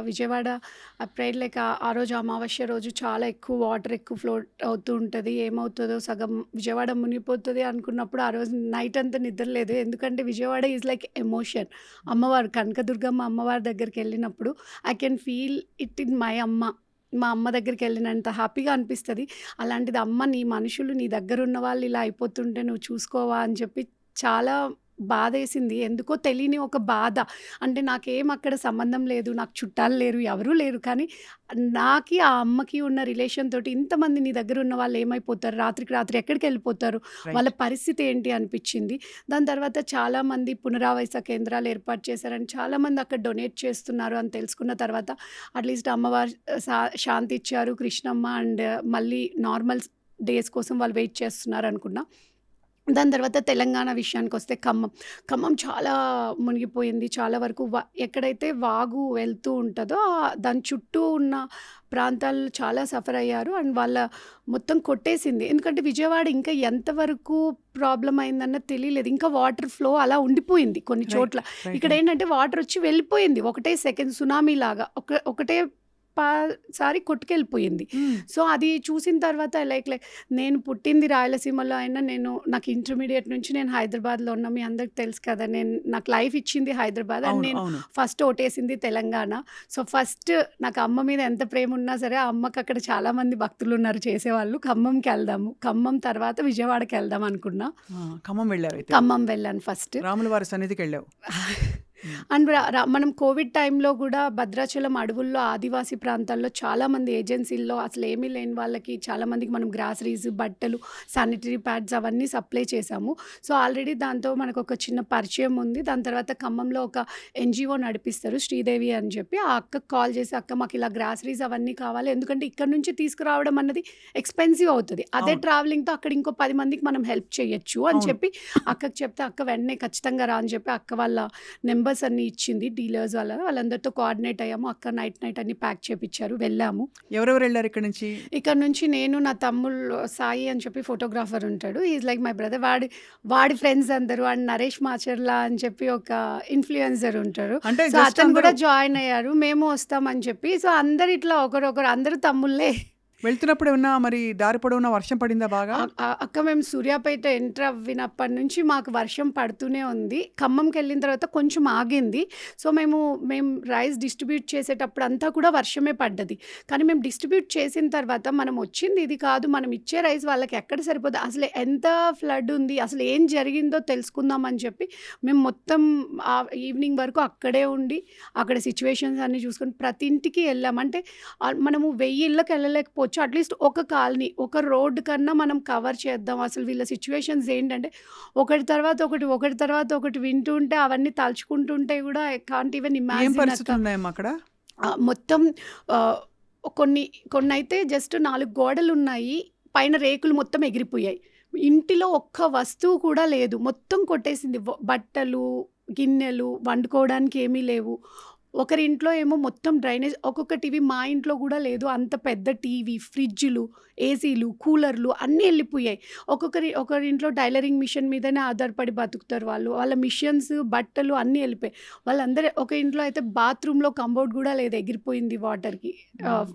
Vijayawada prayer like ఆ రోజు అమావాస్య రోజు చాలా ఎక్కువ వాటర్ ఎక్కువ ఫ్లోట్ అవుతూ ఉంటది. ఏమవుతదో సగం విజయవాడ మునిగిపోతది అనుకున్నప్పుడు ఆ రోజు నైట్ అంతా నిద్ర లేదు. ఎందుకంటే విజయవాడ ఈజ్ లైక్ ఎమోషన్. అమ్మవారు కనకదుర్గమ్మ అమ్మవారి దగ్గరికెళ్ళినప్పుడు I can feel it in my అమ్మ. మా అమ్మ దగ్గరికెళ్ళినంత హ్యాపీగా అనిపిస్తది. అలాంటిది అమ్మ నీ మనుషులు నీ దగ్గరున్న వాళ్ళు ఇలా అయిపోతుంటే నువ్వు చూసుకోవా అని చెప్పి చాలా బాధేసింది. ఎందుకో తెలియని ఒక బాధ. అంటే నాకేం అక్కడ సంబంధం లేదు. నాకు చుట్టాలు లేరు. ఎవరు లేరు. కానీ నాకి ఆ అమ్మకి ఉన్న రిలేషన్ తోటి ఇంతమంది నీ దగ్గరున్న వాళ్ళు ఏమైపోతారు? రాత్రికి రాత్రి ఎక్కడికెళ్ళిపోతారు? వాళ్ళ రైట్. పరిస్థితి ఏంటి అనిపిచ్చింది. దాని తర్వాత చాలామంది పునరావాస కేంద్రాలు ఏర్పాటు చేశారని చాలామంది అక్కడ డొనేట్ చేస్తున్నారు అని తెలుసుకున్న తర్వాత అట్‌లీస్ట్ అమ్మవారు శాంతి ఇచ్చారు. కృష్ణమ్మ అండ్ మళ్ళీ నార్మల్ డేస్ కోసం వాళ్ళు వెయిట్ చేస్తున్నారనుకున్నా. దాని తర్వాత తెలంగాణ విషయానికొస్తే ఖమ్మం. ఖమ్మం చాలా మునిగిపోయింది. చాలా వరకు ఎక్కడైతే వాగు వెళ్తూ ఉంటదో దాని చుట్టూ ఉన్న ప్రాంతాలు చాలా సఫర్ అయ్యారు. అండ్ వాళ్ళ మొత్తం కొట్టేసింది. ఎందుకంటే విజయవాడ ఇంకా ఎంతవరకు ప్రాబ్లమ్ అయిందన్నది తెలియలేదు. ఇంకా వాటర్ ఫ్లో అలా ఉండిపోయింది కొన్ని రైట్. చోట్ల. రైట్. ఇక్కడేంటంటే వాటర్ వచ్చి వెళ్ళిపోయింది. ఒకటే సెకండ్ సునామీ లాగా. ఒకటే సారి కొట్టుకెళ్ళిపోయింది. హ్మ్. సో, అది చూసిన తర్వాత లైక్ నేను పుట్టింది రాయలసీమలో అయినా నాకు ఇంటర్మీడియేట్ నుంచి నేను హైదరాబాద్‌లో ఉన్నా. మీ అందరికి తెలుసు కదా! నాకు లైఫ్ ఇచ్చింది హైదరాబాద్. అండ్ అవును. నేను అవును. ఫస్ట్ ఓటేసింది తెలంగాణ. సో, ఫస్ట్ నాకు అమ్మ మీద ఎంత ప్రేమున్నా సరే, ఆ అమ్మకి అక్కడ చాలామంది భక్తులున్నారు చేసేవాళ్ళు. ఖమ్మంకెళ్దాము. ఖమ్మం తర్వాత విజయవాడకెళ్దాం అనుకున్నా. ఖమ్మం వెళ్ళావయితే. ఖమ్మం వెళ్ళాను ఫస్ట్. రాముల వారి సన్నిధికెళ్ళావు. హ్మ్. అండ్ మనం కోవిడ్ టైంలో కూడా భద్రాచలం అడవుల్లో ఆదివాసీ ప్రాంతాల్లో చాలామంది ఏజెన్సీల్లో అసలు ఏమీ లేని వాళ్ళకి చాలామందికి మనం గ్రాసరీస్, బట్టలు, శానిటరీ ప్యాడ్స్ అవన్నీ సప్లై చేశాము. సో, ఆల్రెడీ దాంతో మనకు ఒక చిన్న పరిచయం ఉంది. దాని తర్వాత ఖమ్మంలో ఒక ఎన్‌జీఓ నడిపిస్తారు శ్రీదేవి అని చెప్పి. ఆ అక్కకి కాల్ చేసి అక్క మాకు ఇలా గ్రాసరీస్ అవన్నీ కావాలి. ఎందుకంటే ఇక్కడ నుంచి తీసుకురావడం అన్నది ఎక్స్‌పెన్సివ్ అవుతది. అదే అవును. ట్రావెలింగ్‌తో అక్కడ ఇంకో 10 మందికి మనం హెల్ప్ చేయొచ్చు అని అవును. చెప్పి అక్కకి చెప్తే అక్క వెంటనే ఖచ్చితంగా రా అని చెప్పి అక్క వాళ్ళ నెంబర్స్ అన్నీ ఇచ్చింది. డీలర్స్ వాళ్ళందరితో కోఆర్డినేట్ అయ్యాము. అక్క నైట్ అన్నీ ప్యాక్ చేపిచ్చారు. వెళ్ళాము. ఎవరెవరెళ్లారు ఇక్కడి నుంచి? ఇక్కడ నుంచి నేను, నా తమ్ముళ్ళు సాయి అని చెప్పి ఫోటోగ్రాఫర్ ఉంటాడు. He is like my brother. వాడి ఫ్రెండ్స్ అందరూ అండ్ నరేష్ మాచర్ల అని చెప్పి ఒక ఇన్‌ఫ్లుయెన్సర్ ఉంటారు. అంటే సో, జస్ట్ అతను అందరూ కూడా జాయిన్ అయ్యారు. మేము వస్తామని చెప్పి. సో, అందరూ ఇట్లా ఒకరొకరు అందరూ తమ్ముళ్ళే. వెళ్తున్నప్పుడు ఏమన్నా మరి దారి పొడవునా వర్షం పడిందా బాగా? అక్క మేము సూర్యాపేట ఎంటర్ అవ్వినప్పటి నుంచి మాకు వర్షం పడుతూనే ఉంది. ఖమ్మంకెళ్ళిన తర్వాత కొంచెం ఆగింది. సో, మేము రైస్ డిస్ట్రిబ్యూట్ చేసేటప్పుడు అంతా కూడా వర్షమే పడ్డది. కానీ మేము డిస్ట్రిబ్యూట్ చేసిన తర్వాత మనం వచ్చింది ఇది కాదు. మనం ఇచ్చే రైస్ వాళ్ళకి ఎక్కడ సరిపోద్ది, అసలు ఎంత ఫ్లడ్ ఉంది, అసలు ఏం జరిగిందో తెలుసుకుందాం అని చెప్పి మేము మొత్తం ఈవినింగ్ వరకు అక్కడే ఉండి అక్కడ సిట్యుయేషన్స్ అన్నీ చూసుకొని ప్రతి ఇంటికి వెళ్ళాం. అంటే మనము 1000 ఇళ్ళకి వెళ్ళలేకపోవచ్చు. అట్‌లీస్ట్ ఒక కాలనీ, ఒక రోడ్ కన్నా మనం కవర్ చేద్దాం. అసలు వీళ్ళ సిట్యుయేషన్స్ ఏంటంటే ఒకటి తర్వాత ఒకటి, ఒకటి తర్వాత ఒకటి వింటూ ఉంటే అవన్నీ తలుచుకుంటుంటే కూడా ఐ కాంట్ ఈవెన్ ఏం ఇమాజిన్ అక్క. పరిస్థితులున్నాయమ్మా అక్కడ? మొత్తం ఆహ్, కొన్నైతే జస్ట్ 4 గోడలున్నాయి. పైన రేకులు మొత్తం ఎగిరిపోయాయి. ఇంటిలో ఒక్క వస్తువు కూడా లేదు. మొత్తం కొట్టేసింది. బట్టలు, గిన్నెలు, వండుకోవడానికి ఏమీ లేవు. ఒకరింట్లో ఏమో మొత్తం డ్రైనేజ్. ఒక్కొక్క టీవీ మా ఇంట్లో కూడా లేదు. అంత పెద్ద టీవీ, ఫ్రిడ్జ్‌లు, ఏసీలు, కూలర్లు అన్నీ ఎళ్ళిపోయాయి. ఒకరింట్లో టైలరింగ్ మిషన్ మీదనే ఆధారపడి బతుకుతారు వాళ్ళు. వాళ్ళ మిషన్స్, బట్టలు అన్నీ ఎళ్ళిపోయాయి. వాళ్ళందరూ ఒక ఇంట్లో అయితే బాత్రూమ్‌లో కంబోర్డ్ కూడా లేదు. ఎగిరిపోయింది వాటర్‌కి.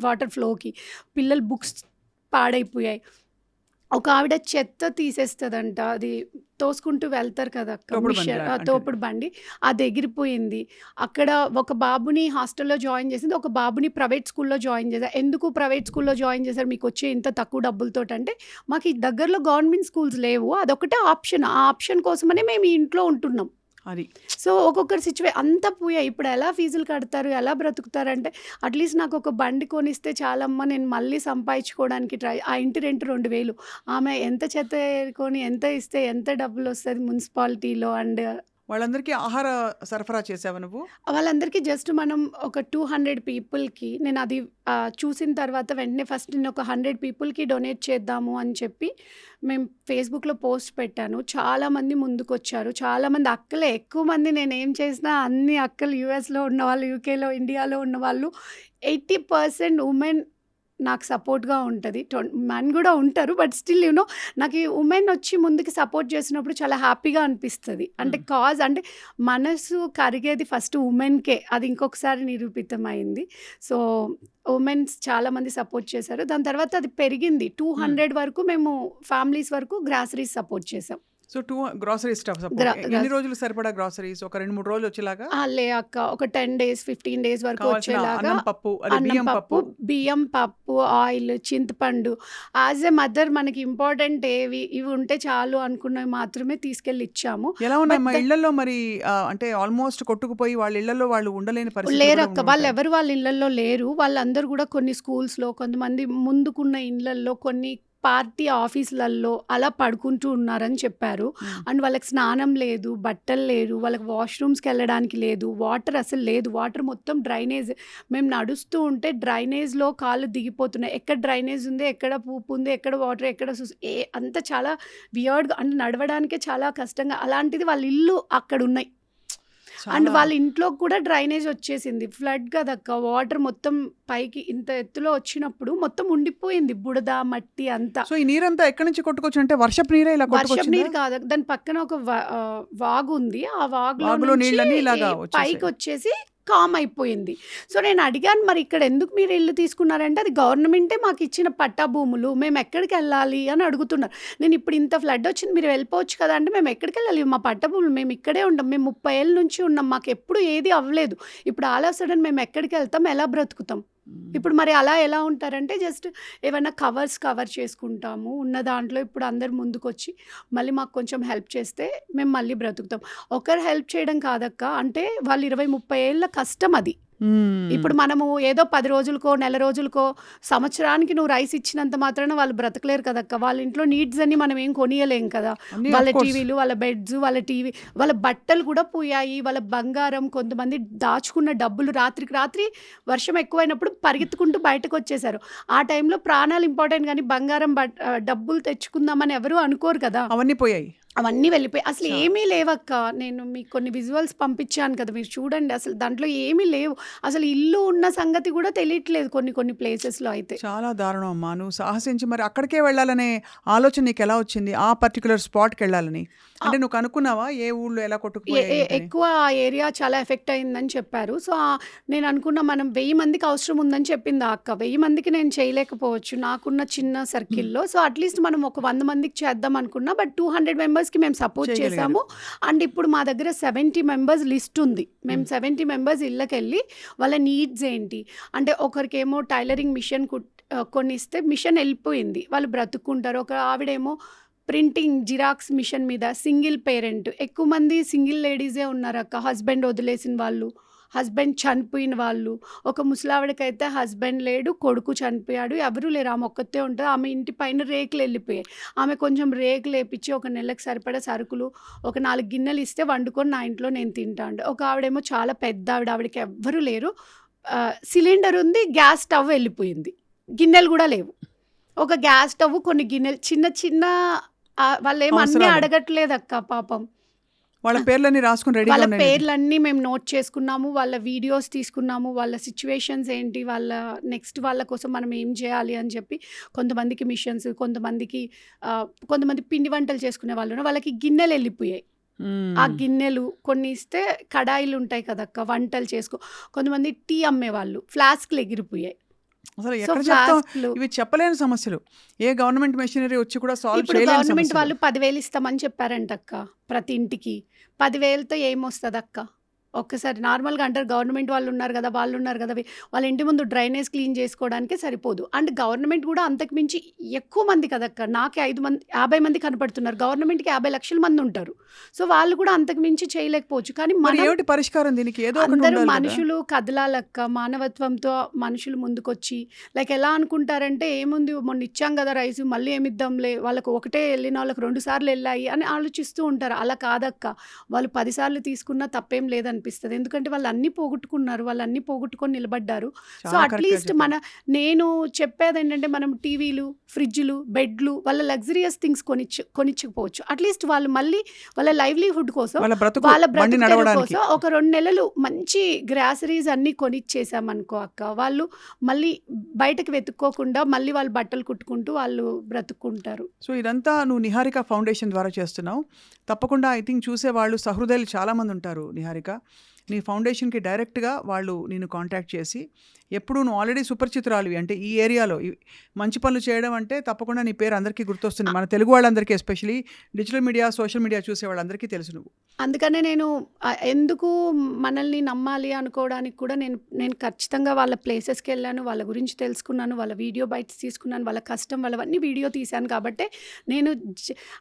వాటర్ ఫ్లోకి. పిల్లల బుక్స్ పాడైపోయాయి. ఒక ఆవిడ చెత్త తీసేస్తదంట. అది తోసుకుంటూ వెళ్తారు కదా అక్క. తోపుడు బండి అంటే. తోపుడు బండి. అది ఎగిరిపోయింది. అక్కడ ఒక బాబుని హాస్టల్‌లో జాయిన్ చేసింది. ఒక బాబుని ప్రైవేట్ స్కూల్‌లో జాయిన్ చేశారు. ఎందుకు ప్రైవేట్ స్కూల్‌లో జాయిన్ చేశారు మీకొచ్చే ఇంత తక్కువ డబ్బులతోటంటే, మాకు ఈ దగ్గరలో గవర్నమెంట్ స్కూల్స్ లేవు. అదొక్కటే ఆప్షన్. ఆ ఆప్షన్ కోసమనే మేము ఈ ఇంట్లో ఉంటున్నాం. అది. సో, ఒక్కొక్కరి అంతా పోయాయి. ఇప్పుడు ఎలా ఫీజులు కడతారు? ఎలా బ్రతుకుతారంటే, అట్‌లీస్ట్ నాకొక బండి కొనిస్తే చాలమ్మా నేను మళ్ళీ సంపాదించుకోవడానికి ఆ ఇంటి రెంట్ 2000. ఆమె ఎంత చెత్త ఏరుకొని ఎంత ఇస్తే ఎంత డబ్బులొస్తది మున్సిపాలిటీలో అండ్ వాళ్ళందరికీ ఆహార సరఫరా చేసావా నువ్వు? వాళ్ళందరికీ జస్ట్ మనం ఒక 200 పీపుల్‌కి నేనది చూసిన తర్వాత వెంటనే ఫస్ట్ నేనొక 100 పీపుల్‌కి డొనేట్ చేద్దాము అని చెప్పి మేము ఫేస్‌బుక్‌లో పోస్ట్ పెట్టాను. చాలామంది ముందుకొచ్చారు. చాలామంది అక్కలే ఎక్కువ మంది నేనేం చేసినా అన్ని అక్కలు యూఎస్‌లో ఉన్నవాళ్ళు, యూకేలో, ఇండియాలో ఉన్నవాళ్ళు 80% ఉమెన్ నాకు సపోర్ట్‌గా ఉంటది. మెన్ గూడా ఉంటారు. బట్ స్టిల్ నాకు ఈ ఉమెన్ వచ్చి ముందుకి సపోర్ట్ చేసినప్పుడు చాలా హ్యాపీగా అనిపిస్తది. అంటే అంటే మనసు కరిగేది ఫస్ట్ ఉమెన్‌కే. అది ఇంకొకసారి నిరూపితమైంది. సో, ఉమెన్స్ చాలా మంది సపోర్ట్ చేశారు. దాని తర్వాత అది పెరిగింది. 200 వరకు మేము ఫ్యామిలీస్ వరకు గ్రాసరీస్ సపోర్ట్ చేసాం. సో గ్రాసరీ స్టఫ్ గ్రా సపోర్ట్ ఎన్ని గ్రాస్ రోజులు సరిపడా గ్రాసరీస్ ఒక 2-3 రోజులు వచ్చేలాగా లే అక్క. ఒక 10 డేస్, 15 డేస్ వరకు కావాల్సిన వచ్చేలాగా అన్నం పప్పు అదే అన్నం బియ్యం పప్పు, పప్పు బియ్యం, పప్పు, ఆయిల్, చింతపండు. యాజ్ ఎ మదర్ మనకి ఇంపార్టెంట్ ఇవి ఉంటే చాలు అనుకున్నవి మాత్రమే తీసుకెళ్ళి ఇచ్చాము. ఎలా బట్ ఉన్నాయమ్మా ఇళ్లలో మరి అంటే ఆల్మోస్ట్ కొట్టుకుపోయి వాళ్ళ ఇళ్లలో వాళ్ళు ఉండలేని పరిస్థితులు కూడా లేరక్క. ఉండి ఉంటాయి వాళ్ళెవరు వాళ్ళ ఇళ్ళల్లో లేరు. వాళ్ళందరూ గూడా కొన్ని స్కూల్స్‌లో, కొంతమంది ముందుకున్న ఇండ్లల్లో, కొన్ని పార్టీ ఆఫీసులల్లో అలా పడుకుంటూ ఉన్నారని చెప్పారు. అండ్ వాళ్ళకి స్నానం లేదు, బట్టలు లేరు, వాళ్ళకి వాష్‌రూమ్స్‌కెళ్ళడానికి లేదు, వాటర్ అసలు లేదు. వాటర్ మొత్తం డ్రైనేజ్. మేము నడుస్తూ ఉంటే డ్రైనేజ్‌లో కాళ్ళు దిగిపోతున్నాయి. ఎక్కడ డ్రైనేజ్ ఉంది, ఎక్కడ పూపు ఉంది, ఎక్కడ వాటర్, ఎక్కడ అంతా చాలా వియర్డ్‌గా అంటే నడవడానికే చాలా కష్టంగా. అలాంటిది వాళ్ళ ఇల్లు అక్కడున్నాయి. అండ్ చాలా వాళ్ళ ఇంట్లోకి కూడా డ్రైనేజ్ వచ్చేసింది. ఫ్లడ్ కదక్క. వాటర్ మొత్తం పైకి ఇంత ఎత్తులో వచ్చినప్పుడు మొత్తం ఉండిపోయింది. బుడద, మట్టి అంతా. సో ఈ నీరంతా ఎక్కడి నుంచి కొట్టుకొచ్చు అంటే వర్షపు నీరే ఇలా వర్షపు కొట్టుకొచ్చిందా నీరు కాదు. దాని పక్కన ఒక వాగు ఉంది. ఆ వాగులో వాగులో నుంచి నీళ్ళన్నీ ఇలాగా వచ్చేసాయి పైకొచ్చేసి కామ్ అయిపోయింది. సో నేను అడిగాను, మరి ఇక్కడ ఎందుకు మీరు ఇల్లు తీసుకున్నారంటే, అది గవర్నమెంటే మాకు ఇచ్చిన పట్టా భూములు. మేము ఎక్కడికెళ్ళాలి అని అడుగుతున్నారు. నేను ఇప్పుడు ఇంత ఫ్లడ్ వచ్చింది, మీరు వెళ్ళిపోవచ్చు కదా అంటే, మేము ఎక్కడికెళ్ళాలి? మా పట్టా భూములు మేము ఇక్కడే ఉంటాం. మేము 30 ఏళ్ల నుంచి ఉన్నాం. మాకెప్పుడు ఏది అవ్వలేదు. ఇప్పుడు ఆల్ ఆఫ్ సడన్ మేము ఎక్కడికెళ్తాం? ఎలా బ్రతుకుతాం? ఇప్పుడు మరి అలా ఎలా ఉంటారంటే, జస్ట్ ఏవన్నా కవర్ చేసుకుంటాము. ఉన్న దాంట్లో ఇప్పుడు అందరూ ముందుకొచ్చి మళ్ళీ మాకు కొంచెం హెల్ప్ చేస్తే మేము మళ్ళీ బ్రతుకుతాం. ఒకరు హెల్ప్ చేయడం కాదక్క. అంటే వాళ్ళు 20, 30 ఏళ్ల కష్టం అది. ఇప్పుడు మనము ఏదో 10 రోజులకో, నెల రోజులకో, సంవత్సరానికి నువ్వు రైస్ ఇచ్చినంత మాత్రాన వాళ్ళు బ్రతకలేరు కదక్క. వాళ్ళ ఇంట్లో నీడ్స్ అన్నీ మనం ఏం కొనియలేం కదా. అన్నీ వాళ్ళ ఆఫ్ కోర్స్ టీవీలు, వాళ్ళ బెడ్స్, వాళ్ళ టీవీ, వాళ్ళ బట్టలు కూడా పోయాయి. వాళ్ళ బంగారం, కొంతమంది దాచుకున్న డబ్బులు రాత్రికి రాత్రి వర్షం ఎక్కువైనప్పుడు పరిగెత్తుకుంటూ బయటకొచ్చేసారు. ఆ టైంలో ప్రాణాలు ఇంపార్టెంట్ గానీ బంగారం, డబ్బులు తెచ్చుకుందామని ఎవరు అనుకోరు కదా. అవన్నీ పోయాయి అవన్నీ వెళ్ళిపోయాయి. అసలు చా ఏమీ లేవక్క. నేను మీకు కొన్ని విజువల్స్ పంపించాను కదా, మీరు చూడండి. అసలు దాంట్లో ఏమీ లేవు. అసలు ఇల్లు ఉన్న సంగతి కూడా తెలియట్లేదు కొన్ని ప్లేసెస్‌లో అయితే. చాలా దారుణం అమ్మా నువ్వు సాహసించి మరి అక్కడికే వెళ్ళాలనే ఆలోచన నీకు ఎలా వచ్చింది ఆ పర్టికులర్ స్పాట్కి వెళ్ళాలని అంటే నువ్వు కనుక్కున్నావా ఏ ఊళ్ళో ఎలా కొట్టుకుపోయాయి ఏంటని ఎక్కువ ఆ ఏరియా చాలా ఎఫెక్ట్ అయిందని చెప్పారు. సో, నేను అనుకున్నా, మనం 1000 మందికి అవసరం ఉందని చెప్పింది ఆ అక్క. 1000 మందికి నేను చేయలేకపోవచ్చు నాకున్న చిన్న సర్కిల్‌లో. సో, అట్‌లీస్ట్ మనం ఒక 100 మందికి చేద్దాం అనుకున్నా. బట్ 200 మెంబర్స్‌కి మేము సపోర్ట్ చేయగలిగారు చేసాము. అండ్ ఇప్పుడు మా దగ్గర 70 మెంబర్స్ లిస్ట్ ఉంది. మేము 70 మెంబర్స్ ఇళ్ళకెళ్ళి వాళ్ళ నీడ్స్ ఏంటి, అంటే ఒకరికేమో టైలరింగ్ మిషన్ కొనిస్తే మిషన్ వెళ్ళిపోయింది. వాళ్ళు బ్రతుక్కుంటారు. ఒక ఆవిడేమో ప్రింటింగ్ జిరాక్స్ మిషన్ మీద సింగిల్ పేరెంట్. ఎక్కువ మంది సింగిల్ లేడీసే ఉన్నారక్క. హస్బెండ్ వదిలేసిన వాళ్ళు, హస్బెండ్ చనిపోయిన వాళ్ళు. ఒక ముసలావిడకైతే హస్బెండ్ లేడు, కొడుకు చనిపోయాడు, ఎవరూ లేరు. ఆమె ఒక్కతే ఉంటుంది. ఆమె ఇంటి పైన రేకులు వెళ్ళిపోయాయి. ఆమె కొంచెం రేకులు వేపించి ఒక నెలకు సరిపడా సరుకులు, ఒక 4 గిన్నెలు ఇస్తే వండుకొని నా ఇంట్లో నేను తింటా అంటే. ఒక ఆవిడేమో చాలా పెద్ద ఆవిడ, ఆవిడకి ఎవ్వరూ లేరు. సిలిండర్ ఉంది, గ్యాస్ స్టవ్ వెళ్ళిపోయింది, గిన్నెలు కూడా లేవు. ఒక గ్యాస్ స్టవ్, కొన్ని గిన్నెలు, చిన్న చిన్న వాళ్ళేమో అన్నీ అవసరాలు అడగట్లేదక్క పాపం. వాళ్ళ పేర్లన్నీ రాసుకుని రెడీగా వాళ్ళ ఉండండి పేర్లన్నీ మేము నోట్ చేసుకున్నాము. వాళ్ళ వీడియోస్ తీసుకున్నాము. వాళ్ళ సిచ్యువేషన్స్ ఏంటి, నెక్స్ట్ వాళ్ళ కోసం మనం ఏం చేయాలి అని చెప్పి. కొంతమందికి మిషన్స్, కొంతమంది పిండి వంటలు చేసుకునే వాళ్ళు ఉన్నారు. వాళ్ళకి గిన్నెలు వెళ్ళిపోయాయి. ఆ గిన్నెలు కొన్ని ఇస్తే, కడాయిలు ఉంటాయి కదక్క వంటలు చేసుకో. కొంతమంది టీ అమ్మేవాళ్ళు, ఫ్లాస్క్లు ఎగిరిపోయాయి. అసలు సో ఎక్కడ చెప్తాం ఫ్లాస్క్లు ఇవి చెప్పలేని సమస్యలు ఏ గవర్నమెంట్ మెషినరీ వచ్చి కూడా సాల్వ్ ఇప్పుడు చేయలేని గవర్నమెంట్ సమస్యలు వాళ్ళు 10,000 ఇస్తామని చెప్పారంటక్క ప్రతి ఇంటికి. 10,000తో ఏమొస్తదక్క? ఒక్కసారి నార్మల్‌గా అంటారు, గవర్నమెంట్ వాళ్ళు ఉన్నారు కదా, వాళ్ళ ఇంటి ముందు డ్రైనేజ్ క్లీన్ చేసుకోవడానికే సరిపోదు. అండ్ గవర్నమెంట్ కూడా అంతకు మించి ఎక్కువ మంది కదక్క. నాకే 50 మంది కనపడుతున్నారు. గవర్నమెంట్‌కి 50 లక్షల మంది ఉంటారు. సో వాళ్ళు కూడా అంతకు మించి చేయలేకపోవచ్చు. కానీ మరి మనం ఏమిటి పరిష్కారం దీనికి ఏదో ఒకటి అందరూ ఉండాలి కదా మనుషులు కదలాలక్క. మానవత్వంతో మనుషులు ముందుకొచ్చి, లైక్ ఎలా అనుకుంటారంటే, ఏముంది మొన్న ఇచ్చాం కదా రైస్, మళ్ళీ ఏమిద్దాంలే, వాళ్ళకు ఒకటే వెళ్ళిన వాళ్ళకి 2 సార్లు వెళ్ళాయి అని ఆలోచిస్తూ ఉంటారు. అలా కాదక్క. వాళ్ళు 10 సార్లు తీసుకున్నా తప్పేం లేదని అనిపిస్తది. ఎందుకంటే వాళ్ళన్నీ పోగొట్టుకున్నారు. వాళ్ళన్నీ పోగొట్టుకొని నిలబడ్డారు. సో, చాలా కరెక్ట్‌గా అట్‌లీస్ట్ చెప్పారు. నేను చెప్పేదేంటంటే మనం టీవీలు, ఫ్రిడ్జ్‌లు, బెడ్లు వాళ్ళ లగ్జరియస్ థింగ్స్ కొనిచ్చకపోవచ్చు. అట్‌లీస్ట్ వాళ్ళు మళ్ళీ వాళ్ళ లైవ్లీహుడ్ కోసం, వాళ్ళ బ్రతుకు వాళ్ళ బండి బ్రతుకు తెరువు నడవడానికి. కోసం ఒక 2 నెలలు మంచి గ్రాసరీస్ అన్నీ కొనిచ్చేసామనుకో అక్క, వాళ్ళు మళ్ళీ బయటకి వెతుక్కోకుండా మళ్ళీ వాళ్ళు బట్టలు కుట్టుకుంటూ వాళ్ళు బ్రతుక్కుంటారు. సో, ఇదంతా నువ్వు నిహారిక ఫౌండేషన్ ద్వారా చేస్తున్నావు. తప్పకుండా ఐ థింక్ చూసేవాళ్ళు సహృదయులు చాలామంది ఉంటారు నిహారిక. నీ ఫౌండేషన్‌కి డైరెక్ట్‌గా వాళ్ళు నిన్ను కాంటాక్ట్ చేసి, ఎప్పుడు నువ్వు ఆల్రెడీ సుపరిచితురాలివి. అంటే ఈ ఏరియాలో మంచి పనులు చేయడం అంటే తప్పకుండా నీ పేరు అందరికీ గుర్తొస్తుంది. మన తెలుగు వాళ్ళందరికీ especially digital media, social media చూసే వాళ్ళందరికీ తెలుసు నువ్వు. అందుకనే నేను ఎందుకు మనల్ని నమ్మాలి అనుకోవడానికి కూడా నేను ఖచ్చితంగా వాళ్ళ ప్లేసెస్‌కెళ్ళాను. వాళ్ళ గురించి తెలుసుకున్నాను. వాళ్ళ వీడియో బైట్స్ తీసుకున్నాను. వాళ్ళ కష్టం వాళ్ళవన్నీ వీడియో తీశాను కాబట్టే నేను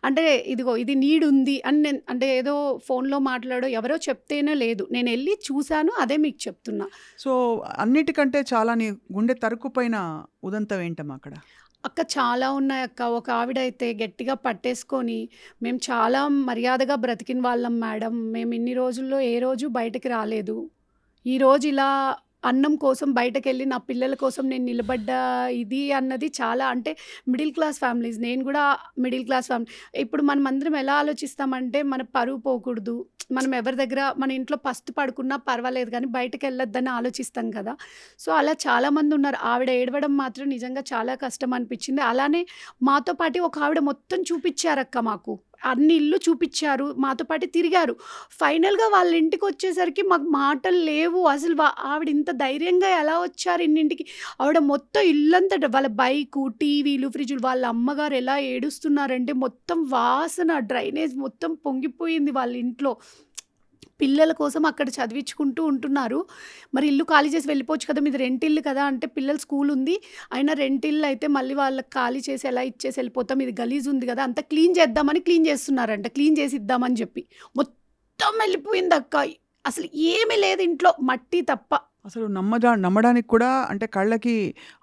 అంటే ఇదిగో ఇది నీడ్ ఉంది అని నేను అంటే ఏదో ఫోన్‌లో మాట్లాడో ఎవరో చెప్తేనే లేదు. నేనెళ్ళి చూసాను. అదే మీకు చెప్తున్నా. సో, అన్నిటికంటే చాలా నీ గుండె తరుక్కుపోయిన ఉదంతం ఏంటమ్మా అక్కడ? అక్క చాలా ఉన్నాయక్క. ఒక ఆవిడైతే గట్టిగా పట్టేసుకొని, "మేము చాలా మర్యాదగా బ్రతికిన వాళ్ళం మేడం. మేము ఇన్ని రోజుల్లో ఏ రోజు బయటకి రాలేదు. ఈరోజు ఇలా అన్నం కోసం బయటకెళ్ళి నా పిల్లల కోసం నేను నిలబడ్డ ఇది అన్నది చాలా" అంటే మిడిల్ క్లాస్ ఫ్యామిలీస్. నేను గూడా మిడిల్ క్లాస్ ఫ్యామిలీ. ఇప్పుడు మనమందరం ఎలా ఆలోచిస్తామంటే, మన పరువు పోకూడదు. మనం ఎవరి దగ్గర మన ఇంట్లో పస్తు పడుకున్నా పర్వాలేదు గానీ బయటకెళ్ళొద్దని ఆలోచిస్తాం కదా! సో, అలా చాలామందున్నారు. ఆవిడ ఏడవడం మాత్రం నిజంగా చాలా కష్టం అనిపిచ్చింది. అలానే మాతో పాటు ఒక ఆవిడ మొత్తం చూపిచ్చారక్క మాకు. అన్ని ఇల్లు చూపిచ్చారు. మాతో పాటు తిరిగారు. ఫైనల్‌గా వాళ్ళ ఇంటికొచ్చేసరికి మాకు మాటలు లేవు. అసలు ఆవిడ ఇంత ధైర్యంగా ఎలా వచ్చారు ఇన్నింటికి? ఆవిడ మొత్తం ఇల్లంతట వాళ్ళ బైకు, టీవీలు, ఫ్రిడ్జులు వాళ్ళ అమ్మగారు ఎలా ఏడుస్తున్నారంటే మొత్తం వాసన, డ్రైనేజ్ మొత్తం పొంగిపోయింది వాళ్ళ ఇంట్లో. పిల్లల కోసం అక్కడ చదివించుకుంటూ ఉంటున్నారు. మరి ఇల్లు ఖాళీ చేసి వెళ్ళిపోవచ్చు కదా! మీది రెంటిల్లు కదా! అంటే పిల్లల స్కూలుంది. అయినా రెంటిల్లు అయితే మళ్ళీ వాళ్ళకి ఖాళీ చేసి ఎలా ఇచ్చేసి వెళ్ళిపోతాం. ఇది గలీజుంది గదా! అంతా క్లీన్ చేద్దామని క్లీన్ చేస్తున్నారంట. క్లీన్ చేసి ఇద్దామని చెప్పి. మొత్తం వెళ్ళిపోయిందక్క. అసలు ఏమీ లేదు ఇంట్లో. మట్టి తప్ప. అసలు నమ్మడానికి కూడా అంటే కళ్ళకి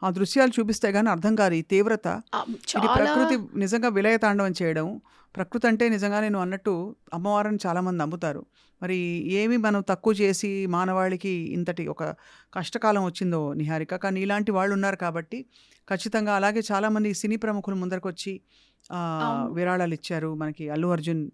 ఆ దృశ్యాలు చూపిస్తే గాని అర్థం కాదు ఈ తీవ్రత. ఇది చాలా ప్రకృతి నిజంగా విలయతాండవం చేయడం. ప్రకృతి అంటే నిజంగానే నువ్వు అన్నట్టు అమ్మవారని చాలామంది నమ్ముతారు. మరి ఏమి మనం తక్కువ చేసి మానవాళికి ఇంతటి ఒక కష్టకాలం వచ్చిందో నిహారిక. కానీ ఇలాంటి వాళ్ళు ఉన్నారు కాబట్టి ఖచ్చితంగా అలాగే చాలామంది సినీ ప్రముఖులు ముందరకొచ్చి అవును. విరాళాలు ఇచ్చారు. మనకి 'అల్లు అర్జున్'